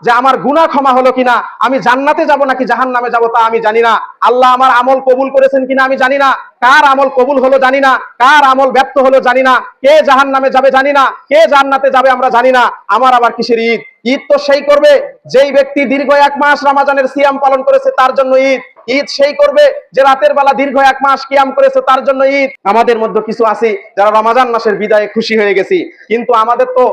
যে আমার গুনাহ ক্ষমা হলো কিনা, আমি জান্নাতে যাব নাকি জাহান্নামে যাব তা আমি জানি না। আল্লাহ আমার আমল কবুল করেছেন কিনা আমি জানি না, কার আমল কবুল হলো জানি না, কার আমল ব্যর্থ হলো জানি না, কে জাহান্নামে যাবে জানি না, কে জান্নাতে যাবে আমরা জানি না। আমার আবার কিসের ঈদ? ঈদ তো সেই করবে যেই ব্যক্তি দীর্ঘ 1 মাস রমজানের সিয়াম পালন করেছে তার জন্য ঈদ। ঈদ সেই করবে যে রাতের বেলা দীর্ঘ 1 মাস কিয়াম করেছে তার জন্য ঈদ। আমাদের মধ্যে কিছু আছে যারা রমজান মাসের বিদায়ে খুশি হয়ে গেছি, কিন্তু আমাদের তো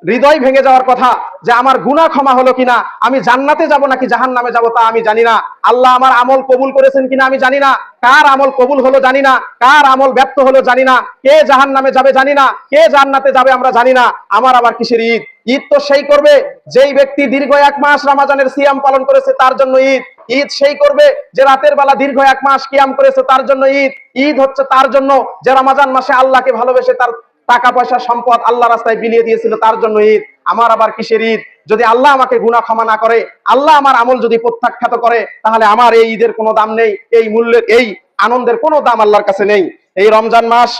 হৃদয় ভেঙে যাওয়ার কথা যে আমার গুনাহ ক্ষমা হলো কিনা, আমি জান্নাতে যাব নাকি জাহান্নামে যাব তা আমি জানি না। আল্লাহ আমার আমল কবুল করেছেন কিনা আমি জানি না, কার আমল কবুল হলো জানি না, কার আমল ব্যর্থ হলো জানি না, কে জাহান্নামে যাবে জানি না, কে জান্নাতে যাবে আমরা জানি না। আমার আবার কিসের ঈদ? ঈদ তো সেই করবে যেই ব্যক্তি দীর্ঘ 1 মাস রমজানের সিয়াম পালন করেছে তার জন্য ঈদ। ঈদ সেই করবে যে রাতের বেলা দীর্ঘ 1 মাস কিয়াম করেছে তার জন্য ঈদ। ঈদ হচ্ছে তার জন্য যে রমজান মাসে আল্লাহকে ভালোবেসে তার টাকা পয়সা সম্পদ আল্লাহ রাস্তায় বিলিয়ে দিয়েছিল তার জন্য ঈদ। আমার আবার কিসের ঈদ? যদি আল্লাহ আমাকে গুনাহ ক্ষমা না করে, আল্লাহ আমার আমল যদি প্রত্যাখ্যাত করে, তাহলে আমার এই ঈদের কোনো দাম নেই, এই মূল্যের এই আনন্দের কোনো দাম আল্লাহর কাছে নেই। এই রমজান মাস,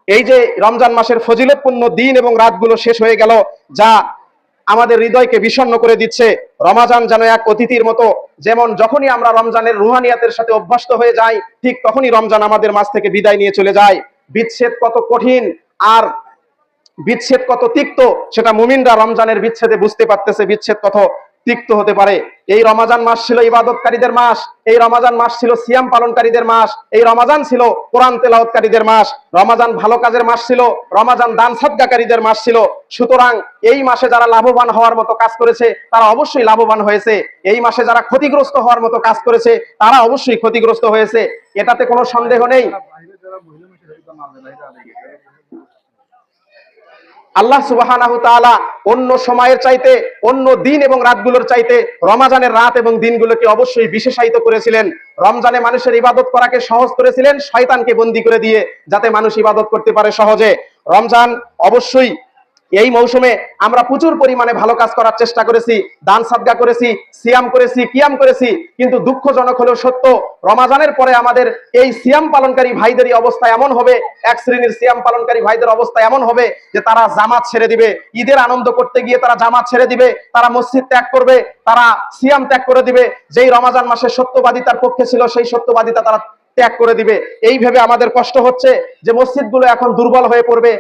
এই যে রমজান মাসের ফজিলতপূর্ণ দিন এবং রাতগুলো শেষ হয়ে গেল, যা আমাদের হৃদয়কে বিষণ্ণ করে দিচ্ছে। রমজান যেন এক অতিথির মতো, যেমন যখনই আমরা রমজানের রুহানিয়াতের সাথে অভ্যস্ত হয়ে যাই, ঠিক তখনই রমজান আমাদের মাঝ থেকে বিদায় নিয়ে চলে যায়। বিচ্ছেদ কত কঠিন আর বিচ্ছেদ কত তিক্ত সেটা মুমিনরা রমজানের বিচ্ছেদে বুঝতে পারতেছে, বিচ্ছেদ কত তিক্ত হতে পারে। এই রমজান মাস ছিল ইবাদতকারীদের মাস, এই রমজান মাস ছিল সিয়াম পালনকারীদের মাস, এই রমজান ছিল কোরআন তেলাওয়াতকারীদের মাস, রমজান ভালো কাজের মাস ছিল, রমজান দান সাদকাকারীদের মাস ছিল। সুতরাং এই মাসে যারা লাভবান হওয়ার মতো কাজ করেছে তারা অবশ্যই লাভবান হয়েছে, এই মাসে যারা ক্ষতিগ্রস্ত হওয়ার মতো কাজ করেছে তারা অবশ্যই ক্ষতিগ্রস্ত হয়েছে, এটাতে কোনো সন্দেহ নেই। আল্লাহ সুবহানাহু তাআলা অন্য সময়ের চাইতে, অন্য দিন এবং রাতগুলোর চাইতে রমজানের রাত এবং দিনগুলোকে অবশ্যই বিশেষায়িত করেছিলেন। রমজানে মানুষের ইবাদত করাকে সহজ করেছিলেন শয়তানকে বন্দী করে দিয়ে, যাতে মানুষ ইবাদত করতে পারে সহজে। রমজান অবশ্যই এই মৌসুমে আমরা প্রচুর পরিমাণে ভালো কাজ করার চেষ্টা করেছি, দান সাদকা করেছি, সিয়াম করেছি, কিয়াম করেছি, কিন্তু দুঃখজনক হলেও সত্য, রমজানের পরে আমাদের এই সিয়াম পালনকারী ভাইদেরই অবস্থা এমন হবে, এক শ্রেণীর সিয়াম পালনকারী ভাইদের অবস্থা এমন হবে যে তারা জামাত ছেড়ে দিবে, ঈদের আনন্দ করতে গিয়ে তারা জামাত ছেড়ে দিবে, তারা মসজিদ ত্যাগ করবে, তারা সিয়াম ত্যাগ করে দিবে, যেই রমজান মাসে সত্যবাদিতার পক্ষে ছিল সেই সত্যবাদিতা তারা ত্যাগ করে দিবে। এই ভেবে আমাদের কষ্ট হচ্ছে যে মসজিদগুলো এখন দুর্বল হয়ে পড়বে।